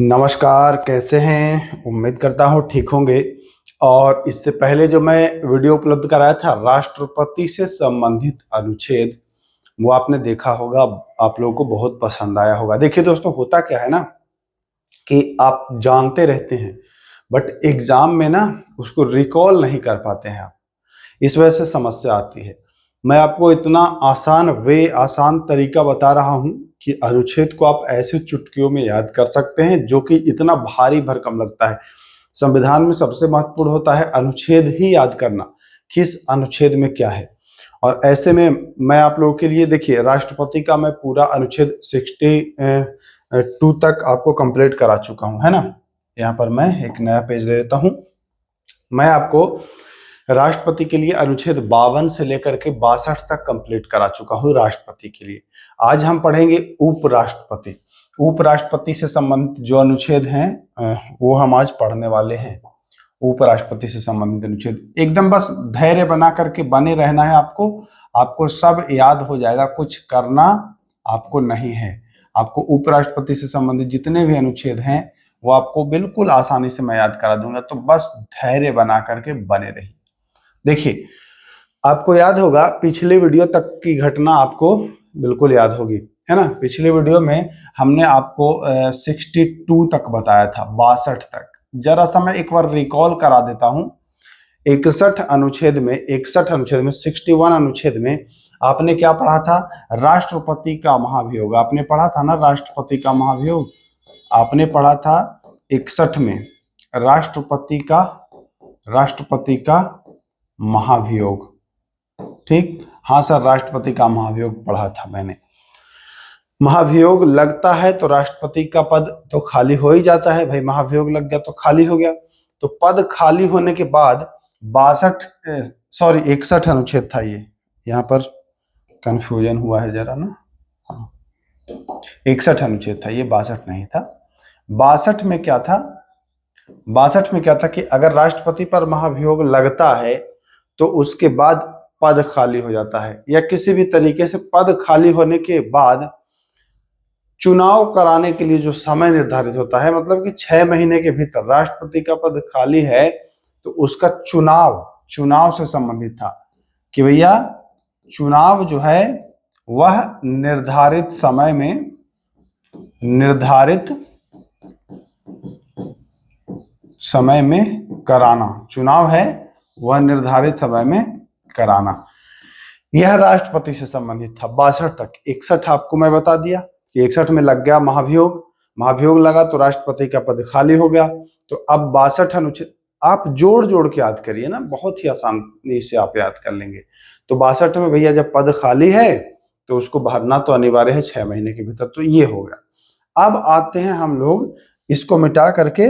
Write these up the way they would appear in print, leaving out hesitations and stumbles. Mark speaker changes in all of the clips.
Speaker 1: नमस्कार, कैसे हैं? उम्मीद करता हूँ ठीक होंगे। और इससे पहले जो मैं वीडियो उपलब्ध कराया था राष्ट्रपति से संबंधित अनुच्छेद, वो आपने देखा होगा, आप लोगों को बहुत पसंद आया होगा। देखिए दोस्तों, होता क्या है ना कि आप जानते रहते हैं बट एग्जाम में ना उसको रिकॉल नहीं कर पाते हैं आप, इस वजह से समस्या आती है। मैं आपको इतना आसान तरीका बता रहा हूं कि अनुच्छेद को आप ऐसे चुटकियों में याद कर सकते हैं, जो कि इतना भारी भरकम लगता है। संविधान में सबसे महत्वपूर्ण होता है अनुच्छेद ही याद करना, किस अनुच्छेद में क्या है। और ऐसे में मैं आप लोगों के लिए, देखिए, राष्ट्रपति का मैं पूरा अनुच्छेद 62 तक आपको कंप्लीट करा चुका हूं, है ना। यहाँ पर मैं एक नया पेज ले लेता हूं। मैं आपको राष्ट्रपति के लिए अनुच्छेद 52 से लेकर के 62 तक कंप्लीट करा चुका हूं राष्ट्रपति के लिए। आज हम पढ़ेंगे उपराष्ट्रपति। उपराष्ट्रपति से संबंधित जो अनुच्छेद हैं वो हम आज पढ़ने वाले हैं। उपराष्ट्रपति से संबंधित अनुच्छेद एकदम बस धैर्य बना करके बने रहना है आपको। आपको सब याद हो जाएगा, कुछ करना आपको नहीं है। आपको उपराष्ट्रपति से संबंधित जितने भी अनुच्छेद हैं वो आपको बिल्कुल आसानी से मैं याद करा दूंगा, तो बस धैर्य बना करके बने रहिए। देखिए, आपको याद होगा पिछले वीडियो तक की घटना आपको बिल्कुल याद होगी, है ना। पिछले वीडियो में हमने आपको 62 तक बताया था, 62 तक। जरा सा मैं एक बार रिकॉल करा देता हूं। 61 अनुच्छेद में 61 अनुच्छेद में आपने क्या पढ़ा था? राष्ट्रपति का महाभियोग। आपने पढ़ा था ना राष्ट्रपति का महाभियोग। आपने पढ़ा था 61 में राष्ट्रपति का महाभियोग। ठीक, हाँ सर, राष्ट्रपति का महाभियोग पढ़ा था मैंने। महाभियोग लगता है तो राष्ट्रपति का पद तो खाली हो ही जाता है भाई। महाभियोग लग गया तो खाली हो गया। तो पद खाली होने के बाद 61 अनुच्छेद था ये। यहाँ पर कंफ्यूजन हुआ है जरा ना। 61 अनुच्छेद था ये, 62 नहीं था। 62 में क्या था? 62 में क्या था कि अगर राष्ट्रपति पर महाभियोग लगता है तो उसके बाद पद खाली हो जाता है, या किसी भी तरीके से पद खाली होने के बाद चुनाव कराने के लिए जो समय निर्धारित होता है, मतलब कि 6 महीने के भीतर राष्ट्रपति का पद खाली है तो उसका चुनाव से संबंधित था कि भैया चुनाव जो है वह निर्धारित समय में कराना। चुनाव है वह निर्धारित समय में कराना। यह राष्ट्रपति से संबंधित था 62 तक। 61 आपको मैं बता दिया कि 61 में लग गया महाभियोग लगा तो राष्ट्रपति का पद खाली हो गया। तो अब 62 अनुच्छेद आप जोड़ के याद करिए ना, बहुत ही आसानी से आप याद कर लेंगे। तो 62 में भैया जब पद खाली है तो उसको भरना तो अनिवार्य है 6 महीने के भीतर। तो ये हो गया। अब आते हैं हम लोग इसको मिटा करके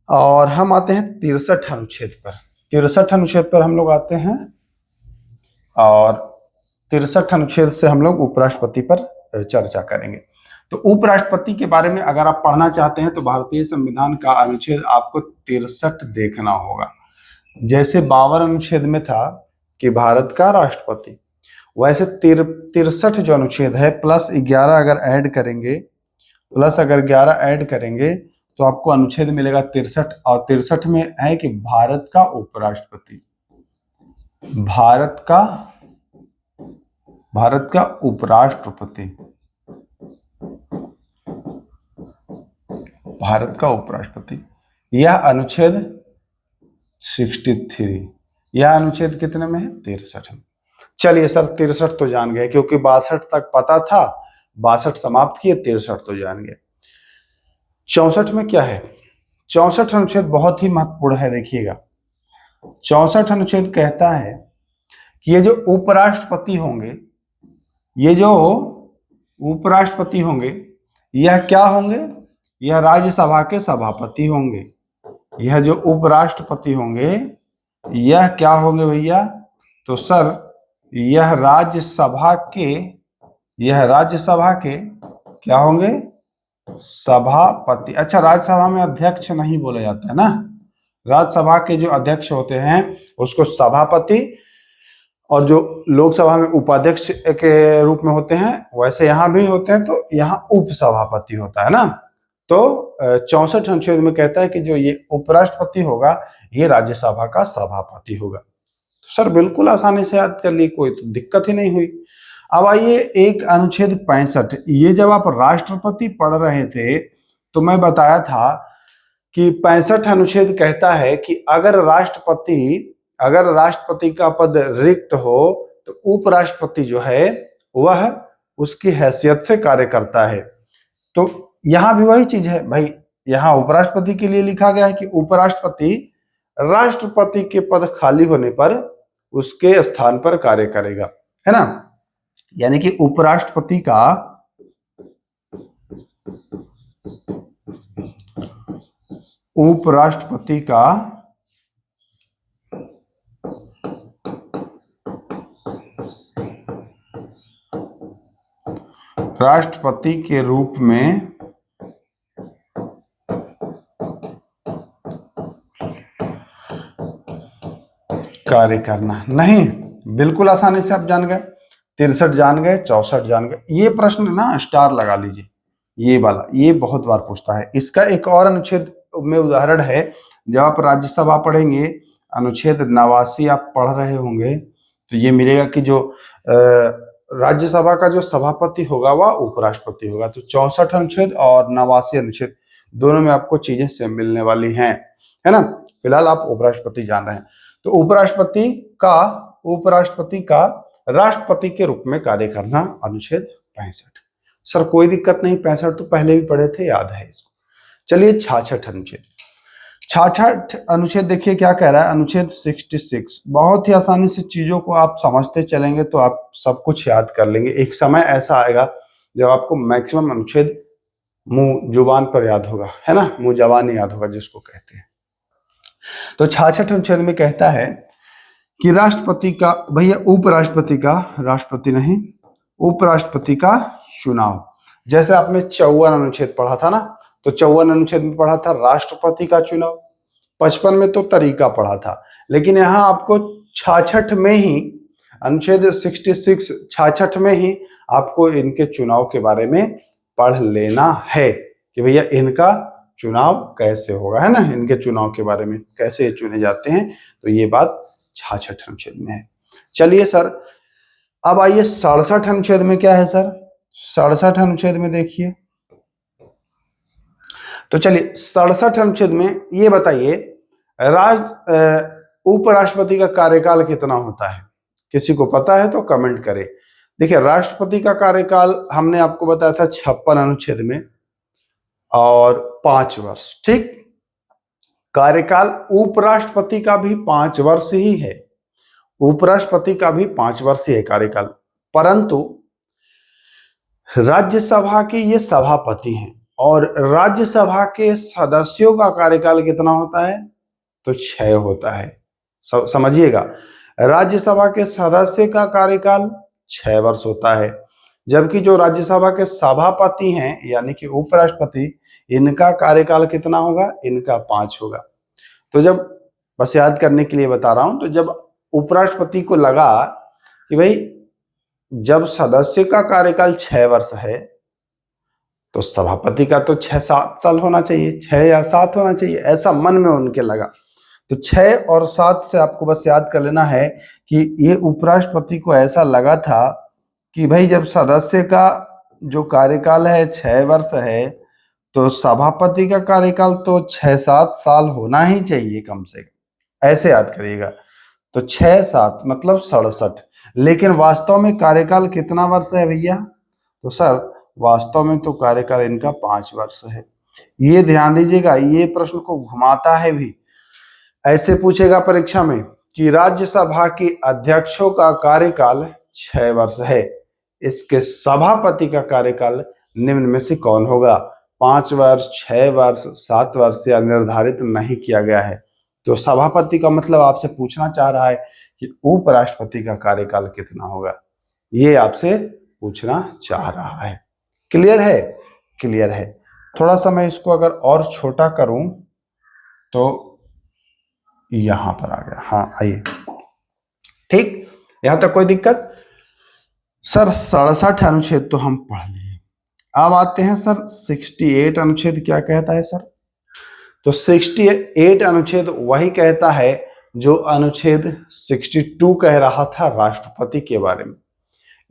Speaker 1: और हम आते हैं 63 अनुच्छेद पर। 63 अनुच्छेद पर हम लोग आते हैं और 63 अनुच्छेद से हम लोग उपराष्ट्रपति पर चर्चा करेंगे। तो उपराष्ट्रपति के बारे में अगर आप पढ़ना चाहते हैं तो भारतीय संविधान का अनुच्छेद आपको 63 देखना होगा। जैसे 52 अनुच्छेद में था कि भारत का राष्ट्रपति, वैसे 63 जो अनुच्छेद है प्लस 11 अगर ऐड करेंगे तो आपको अनुच्छेद मिलेगा 63। और 63 में है कि भारत का उपराष्ट्रपति, भारत का उपराष्ट्रपति, भारत का उपराष्ट्रपति। यह अनुच्छेद 63। यह अनुच्छेद कितने में है? 63 में। चलिए सर, 63 तो जान गए क्योंकि 62 तक पता था, 62 समाप्त किए, 63 तो जान गए। 64 में क्या है? 64 अनुच्छेद बहुत ही महत्वपूर्ण है। देखिएगा, 64 अनुच्छेद कहता है कि ये जो उपराष्ट्रपति होंगे, यह क्या होंगे? यह राज्यसभा के सभापति होंगे। यह जो उपराष्ट्रपति होंगे यह क्या होंगे भैया? तो सर यह राज्यसभा के क्या होंगे? सभापति। अच्छा, राज्यसभा में अध्यक्ष नहीं बोला जाता है ना। राज्यसभा के जो अध्यक्ष होते हैं उसको सभापति, और जो लोकसभा में उपाध्यक्ष के रूप में होते हैं वैसे यहाँ भी होते हैं, तो यहाँ उपसभापति होता है ना। तो 64 अनुच्छेद में कहता है कि जो ये उपराष्ट्रपति होगा ये राज्यसभा का सभापति होगा। तो सर बिल्कुल आसानी से याद कर लिए, कोई तो दिक्कत ही नहीं हुई। अब आइए एक अनुच्छेद 65, ये जब आप राष्ट्रपति पढ़ रहे थे तो मैं बताया था कि 65 अनुच्छेद कहता है कि अगर राष्ट्रपति का पद रिक्त हो तो उपराष्ट्रपति जो है वह उसकी हैसियत से कार्य करता है। तो यहां भी वही चीज है भाई, यहां उपराष्ट्रपति के लिए लिखा गया है कि उपराष्ट्रपति राष्ट्रपति के पद खाली होने पर उसके स्थान पर कार्य करेगा, है ना। यानी कि उपराष्ट्रपति का राष्ट्रपति के रूप में कार्य करना नहीं। बिल्कुल आसानी से आप जान गए, 63 जान गए, 64 जान गए। ये प्रश्न ना स्टार लगा लीजिए, ये वाला, ये बहुत बार पूछता है। इसका एक और अनुच्छेद में उदाहरण है, जब आप राज्यसभा पढ़ेंगे अनुच्छेद 89 आप पढ़ रहे होंगे तो ये मिलेगा कि जो राज्यसभा का जो सभापति होगा वह उपराष्ट्रपति होगा। तो 64 अनुच्छेद और 89 अनुच्छेद दोनों में आपको चीजें सेम मिलने वाली हैं, है ना। फिलहाल आप उपराष्ट्रपति जान रहे हैं। तो उपराष्ट्रपति का राष्ट्रपति के रूप में कार्य करना, अनुच्छेद 65। सर कोई दिक्कत नहीं, 65 तो पहले भी पढ़े थे, याद है इसको। चलिए 66 अनुच्छेद। 66 अनुच्छेद देखिए क्या कह रहा है, अनुच्छेद 66। बहुत ही आसानी से चीजों को आप समझते चलेंगे तो आप सब कुछ याद कर लेंगे। एक समय ऐसा आएगा जब आपको मैक्सिमम अनुच्छेद मुंह जुबान पर याद होगा, है ना, मुंह जबान याद होगा जिसको कहते हैं। तो 66 अनुच्छेद में कहता है कि राष्ट्रपति का, भैया उपराष्ट्रपति का, राष्ट्रपति नहीं, उपराष्ट्रपति का चुनाव। जैसे आपने 54 अनुच्छेद पढ़ा था ना, तो 54 अनुच्छेद में पढ़ा था राष्ट्रपति का चुनाव, 55 में तो तरीका पढ़ा था। लेकिन यहाँ आपको 66 में ही, अनुच्छेद 66 66 में ही आपको इनके चुनाव के बारे में पढ़ लेना है कि भैया इनका चुनाव कैसे होगा, है ना, इनके चुनाव के बारे में कैसे चुने जाते हैं। तो ये बात 66 अनुच्छेद में है। चलिए सर अब आइए 67 अनुच्छेद में क्या है सर। 67 अनुच्छेद में देखिए, तो चलिए 67 अनुच्छेद में ये बताइए उपराष्ट्रपति का कार्यकाल कितना होता है। किसी को पता है तो कमेंट करें। देखिए राष्ट्रपति का कार्यकाल हमने आपको बताया था 56 अनुच्छेद में, और 5 वर्ष, ठीक। कार्यकाल उपराष्ट्रपति का भी 5 वर्ष ही है, उपराष्ट्रपति का भी 5 वर्ष ही है कार्यकाल। परंतु राज्यसभा के ये सभापति हैं, और राज्यसभा के सदस्यों का कार्यकाल कितना होता है, तो 6 होता है। समझिएगा, राज्यसभा के सदस्य का कार्यकाल 6 वर्ष होता है, जबकि जो राज्यसभा के सभापति हैं यानी कि उपराष्ट्रपति, इनका कार्यकाल कितना होगा, इनका 5 होगा। तो जब, बस याद करने के लिए बता रहा हूं, तो जब उपराष्ट्रपति को लगा कि भाई जब सदस्य का कार्यकाल 6 वर्ष है तो सभापति का तो 6-7 साल होना चाहिए, 6 या 7 होना चाहिए, ऐसा मन में उनके लगा। तो 6 और 7 से आपको बस याद कर लेना है कि ये उपराष्ट्रपति को ऐसा लगा था कि भाई जब सदस्य का जो कार्यकाल है 6 वर्ष है, तो सभापति का कार्यकाल तो 6-7 साल होना ही चाहिए कम से कम, ऐसे याद करिएगा। तो 6-7 मतलब 67। लेकिन वास्तव में कार्यकाल कितना वर्ष है भैया, तो सर वास्तव में तो कार्यकाल इनका 5 वर्ष है। ये ध्यान दीजिएगा, ये प्रश्न को घुमाता है भी। ऐसे पूछेगा परीक्षा में कि राज्यसभा के अध्यक्षों का कार्यकाल 6 वर्ष है, इसके सभापति का कार्यकाल निम्न में से कौन होगा। 5 वर्ष, 6 वर्ष, 7 वर्ष या निर्धारित नहीं किया गया है। तो सभापति का मतलब आपसे पूछना चाह रहा है कि उपराष्ट्रपति का कार्यकाल कितना होगा, ये आपसे पूछना चाह रहा है। क्लियर है, क्लियर है। थोड़ा सा मैं इसको अगर और छोटा करूं तो यहां पर आ गया, हाँ आइए, ठीक, यहां तक कोई दिक्कत। सर 67 अनुच्छेद तो हम पढ़ लिए, अब आते हैं सर 68 अनुच्छेद क्या कहता है सर। तो 68 अनुच्छेद वही कहता है जो अनुच्छेद 62 कह रहा था राष्ट्रपति के बारे में।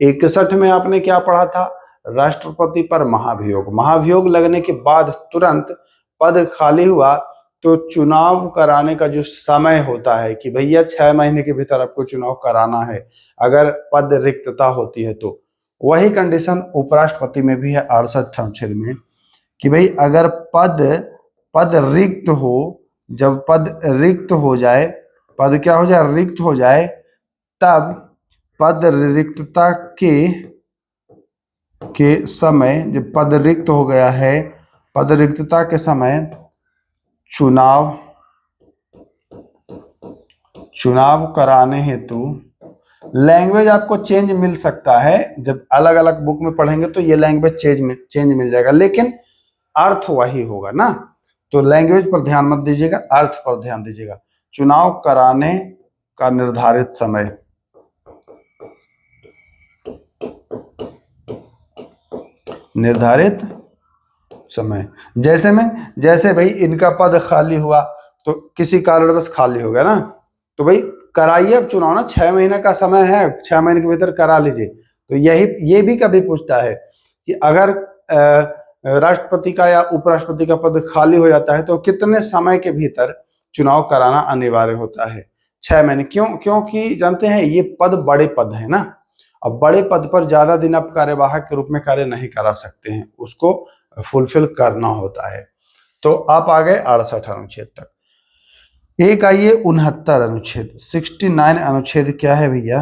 Speaker 1: 61 में आपने क्या पढ़ा था, राष्ट्रपति पर महाभियोग। महाभियोग लगने के बाद तुरंत पद खाली हुआ तो चुनाव कराने का जो समय होता है कि भैया 6 महीने के भीतर आपको चुनाव कराना है अगर पद रिक्तता होती है तो, वही कंडीशन उपराष्ट्रपति में भी है 68 अनुच्छेद में कि भाई अगर पद रिक्त हो, जब पद रिक्त हो जाए, पद क्या हो जाए, रिक्त हो जाए, तब पद रिक्तता के समय, जब पद रिक्त हो गया है, पद रिक्तता के समय चुनाव कराने हेतु लैंग्वेज आपको चेंज मिल सकता है। जब अलग अलग बुक में पढ़ेंगे तो ये लैंग्वेज चेंज मिल जाएगा, लेकिन अर्थ वही होगा ना। तो लैंग्वेज पर ध्यान मत दीजिएगा, अर्थ पर ध्यान दीजिएगा। चुनाव कराने का निर्धारित समय, निर्धारित समय, जैसे भाई इनका पद खाली हुआ तो किसी कारणवश खाली हो गया ना, तो भाई कराइए अब चुनाव ना, 6 महीने का समय है, 6 महीने के भीतर करा लीजिए। तो ये भी कभी पूछता है कि अगर राष्ट्रपति का या उपराष्ट्रपति का पद खाली हो जाता है तो कितने समय के भीतर चुनाव कराना अनिवार्य होता है, 6 महीने। क्योंकि जानते हैं ये पद बड़े पद है ना, अब बड़े पद पर ज्यादा दिन आप कार्यवाहक के रूप में कार्य नहीं करा सकते हैं, उसको फुलफिल करना होता है। तो आप आ गए 68 अनुच्छेद तक। एक आइए 69 अनुच्छेद। 69 अनुच्छेद क्या है भैया,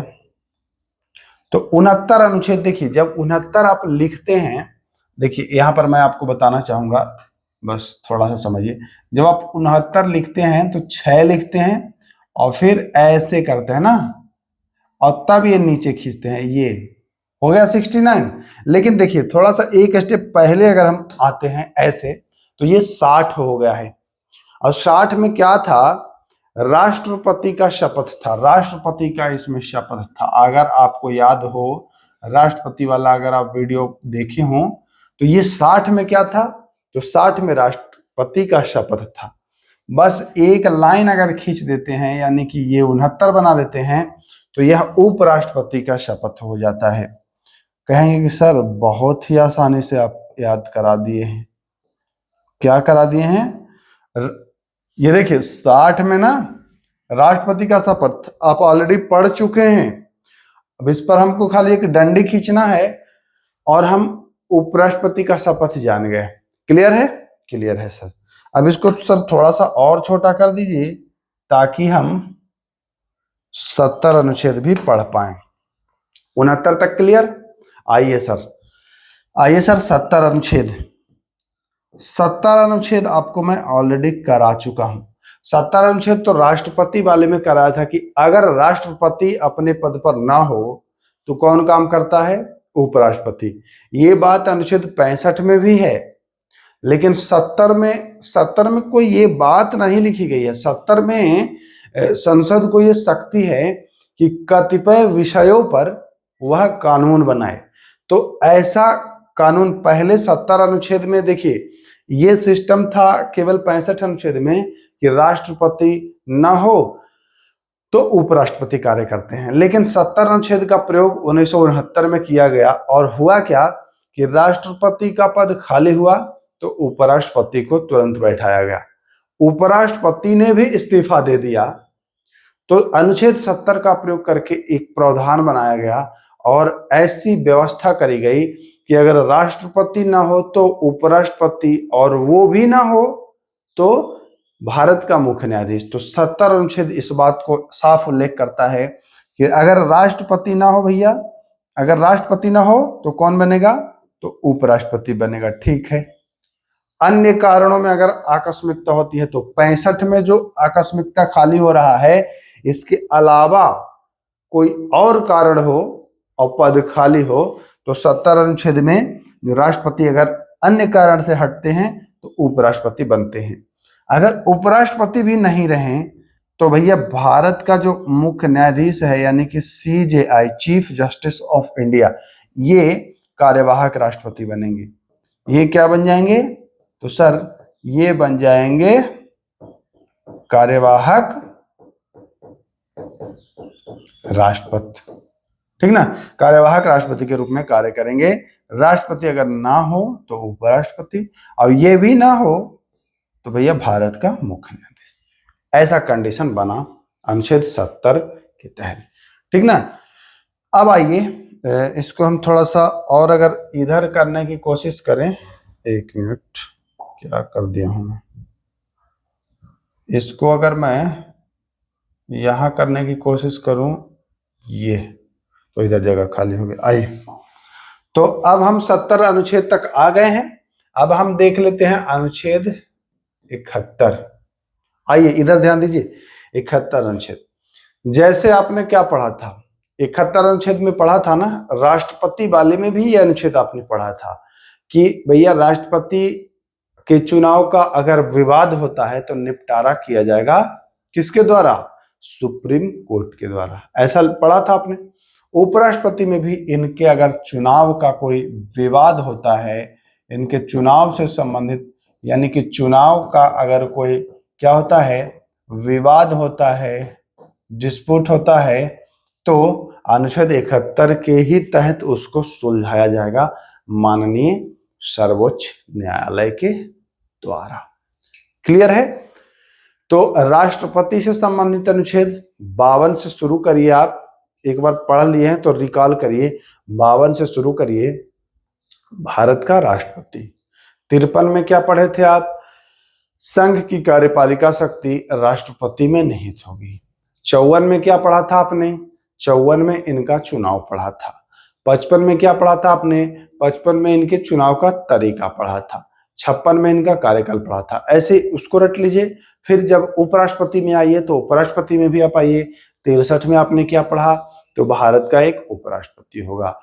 Speaker 1: तो 69 अनुच्छेद देखिए, जब 69 आप लिखते हैं, देखिए यहां पर मैं आपको बताना चाहूंगा, बस थोड़ा सा समझिए। जब आप 69 लिखते हैं तो 6 लिखते हैं और फिर ऐसे करते हैं ना, और तब ये नीचे खींचते हैं, ये हो गया 69। लेकिन देखिए थोड़ा सा एक स्टेप पहले अगर हम आते हैं ऐसे, तो ये 60 हो गया है। और 60 में क्या था, राष्ट्रपति का शपथ था, राष्ट्रपति का इसमें शपथ था। अगर आपको याद हो राष्ट्रपति वाला, अगर आप वीडियो देखे हो तो ये 60 में क्या था, तो 60 में राष्ट्रपति का शपथ था। बस एक लाइन अगर खींच देते हैं, यानी कि ये 69 बना देते हैं, तो यह उपराष्ट्रपति का शपथ हो जाता है। कहेंगे कि सर बहुत ही आसानी से आप याद करा दिए हैं। क्या करा दिए हैं, ये देखिए 60 में ना राष्ट्रपति का शपथ आप ऑलरेडी पढ़ चुके हैं। अब इस पर हमको खाली एक डंडी खींचना है और हम उपराष्ट्रपति का शपथ जान गए। क्लियर है, क्लियर है सर। अब इसको सर थोड़ा सा और छोटा कर दीजिए ताकि हम 70 अनुच्छेद भी पढ़ पाए। 69 तक क्लियर। आइए सर 70 अनुच्छेद। 70 अनुच्छेद आपको मैं ऑलरेडी करा चुका हूं। 70 अनुच्छेद तो राष्ट्रपति वाले में कराया था कि अगर राष्ट्रपति अपने पद पर ना हो तो कौन काम करता है, उपराष्ट्रपति। ये बात अनुच्छेद 65 में भी है, लेकिन 70 में कोई ये बात नहीं लिखी गई है। 70 में संसद को ये शक्ति है कि कतिपय विषयों पर वह कानून बनाए। तो ऐसा कानून पहले 70 अनुच्छेद में देखिए ये सिस्टम था केवल 65 अनुच्छेद में कि राष्ट्रपति ना हो तो उपराष्ट्रपति कार्य करते हैं, लेकिन 70 अनुच्छेद का प्रयोग 1969 में किया गया और हुआ क्या कि राष्ट्रपति का पद खाली हुआ तो उपराष्ट्रपति को तुरंत बैठाया गया। उपराष्ट्रपति ने भी इस्तीफा दे दिया तो अनुच्छेद 70 का प्रयोग करके एक प्रावधान बनाया गया और ऐसी व्यवस्था करी गई कि अगर राष्ट्रपति ना हो तो उपराष्ट्रपति, और वो भी ना हो तो भारत का मुख्य न्यायाधीश। तो 70 अनुच्छेद इस बात को साफ उल्लेख करता है कि अगर राष्ट्रपति ना हो भैया, अगर राष्ट्रपति ना हो तो कौन बनेगा, तो उपराष्ट्रपति बनेगा। ठीक है। अन्य कारणों में अगर आकस्मिकता होती है तो 65 में जो आकस्मिकता खाली हो रहा है, इसके अलावा कोई और कारण हो और पद खाली हो तो 70 अनुच्छेद में जो राष्ट्रपति अगर अन्य कारण से हटते हैं तो उपराष्ट्रपति बनते हैं। अगर उपराष्ट्रपति भी नहीं रहे तो भैया भारत का जो मुख्य न्यायाधीश है यानी कि CJI, chief justice of India, ये कार्यवाहक राष्ट्रपति बनेंगे। ये क्या बन जाएंगे? तो सर ये बन जाएंगे कार्यवाहक राष्ट्रपति, ठीक ना। कार्यवाहक राष्ट्रपति के रूप में कार्य करेंगे। राष्ट्रपति अगर ना हो तो उपराष्ट्रपति, और ये भी ना हो तो भैया भारत का मुख्य न्यायाधीश। ऐसा कंडीशन बना अनुच्छेद 70 के तहत, ठीक ना। अब आइए इसको हम थोड़ा सा और अगर इधर करने की कोशिश करें, एक मिनट, क्या कर दिया हूं मैं, इसको अगर मैं यहां करने की कोशिश करूं, ये तो इधर जगह खाली हो गई। आइए, तो अब हम 70 अनुच्छेद तक आ गए हैं। अब हम देख लेते हैं अनुच्छेद 71। आइए इधर ध्यान दीजिए, 71 अनुच्छेद। जैसे आपने क्या पढ़ा था, 71 अनुच्छेद में पढ़ा था ना, राष्ट्रपति वाले में भी ये अनुच्छेद आपने पढ़ा था कि भैया राष्ट्रपति के चुनाव का अगर विवाद होता है तो निपटारा किया जाएगा किसके द्वारा? सुप्रीम कोर्ट के द्वारा। ऐसा पढ़ा था आपने। उपराष्ट्रपति में भी इनके अगर चुनाव का कोई विवाद होता है, इनके चुनाव से संबंधित, यानी कि चुनाव का अगर कोई क्या होता है, विवाद होता है, डिस्प्यूट होता है, तो अनुच्छेद 71 के ही तहत उसको सुलझाया जाएगा माननीय सर्वोच्च न्यायालय के द्वारा। क्लियर है? तो राष्ट्रपति से संबंधित अनुच्छेद 52 से शुरू करिए। आप एक बार पढ़ लिए हैं तो रिकॉल करिए, 52 से शुरू करिए। भारत का राष्ट्रपति। 53 में क्या पढ़े थे आप? संघ की कार्यपालिका शक्ति राष्ट्रपति में निहित होगी। 54 में क्या पढ़ा था आपने? 54 में इनका चुनाव पढ़ा था। 55 में क्या पढ़ा था आपने? 55 में इनके चुनाव का तरीका पढ़ा था। 56 में इनका कार्यकाल पढ़ा था। ऐसे उसको रट लीजिए। फिर जब उपराष्ट्रपति में आइए तो उपराष्ट्रपति में भी आप आइए। 63 में आपने क्या पढ़ा? तो भारत का एक उपराष्ट्रपति होगा।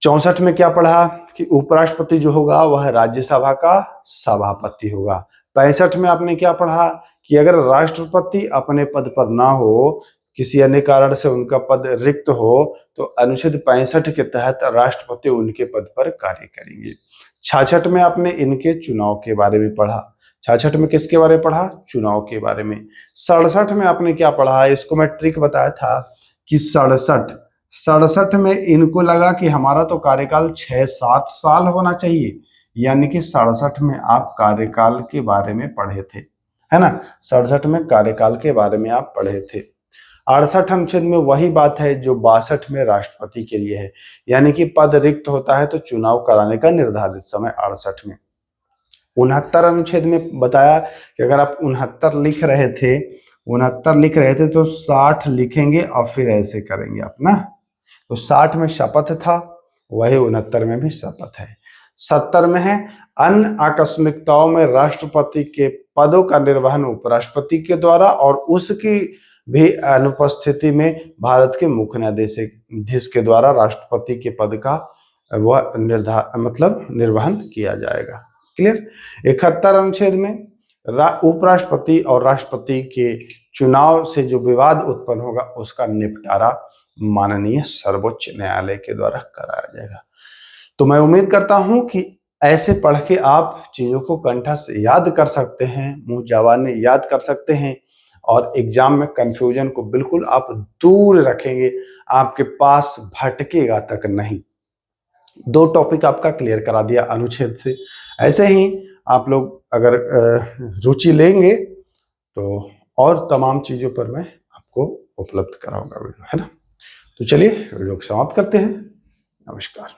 Speaker 1: 64 में क्या पढ़ा कि उपराष्ट्रपति जो होगा वह राज्यसभा का सभापति होगा। 65 में आपने क्या पढ़ा कि अगर राष्ट्रपति अपने पद पर ना हो, किसी अन्य कारण से उनका पद रिक्त हो, तो अनुच्छेद 65 के तहत राष्ट्रपति उनके पद पर कार्य करेंगे। 66 में आपने इनके चुनाव के बारे में पढ़ा। 66 में किसके बारे में पढ़ा? चुनाव के बारे में। 67 में आपने क्या पढ़ा? इसको मैं ट्रिक बताया था कि 67 में इनको लगा कि हमारा तो कार्यकाल 6-7 साल होना चाहिए, यानी कि 67 में आप कार्यकाल के बारे में पढ़े थे, है ना। 67 में कार्यकाल के बारे में आप पढ़े थे। 68 अनुच्छेद में वही बात है जो 62 में राष्ट्रपति के लिए है, यानी कि पद रिक्त होता है तो चुनाव कराने का निर्धारित समय 68 में। 69 अनुच्छेद में बताया कि अगर आप 69 लिख रहे थे तो 60 लिखेंगे और फिर ऐसे करेंगे आप ना। तो 60 में शपथ था, वही 69 में भी शपथ है। 70 में है अन्य आकस्मिकताओं में राष्ट्रपति के पदों का निर्वहन उपराष्ट्रपति के द्वारा और उसकी भी अनुपस्थिति में भारत के मुख्य न्यायाधीश के द्वारा राष्ट्रपति के पद का वह निर्वहन किया जाएगा। क्लियर? 71 अनुच्छेद में उपराष्ट्रपति और राष्ट्रपति के चुनाव से जो विवाद उत्पन्न होगा उसका निपटारा माननीय सर्वोच्च न्यायालय के द्वारा कराया जाएगा। तो मैं उम्मीद करता हूं कि ऐसे पढ़ के आप चीजों को कंठस्थ याद कर सकते हैं, मुंह जबानी याद कर सकते हैं और एग्जाम में कंफ्यूजन को बिल्कुल आप दूर रखेंगे, आपके पास भटकेगा तक नहीं। 2 टॉपिक आपका क्लियर करा दिया अनुच्छेद से। ऐसे ही आप लोग अगर रुचि लेंगे तो और तमाम चीजों पर मैं आपको उपलब्ध कराऊंगा वीडियो, है ना। तो चलिए वीडियो को समाप्त करते हैं। नमस्कार।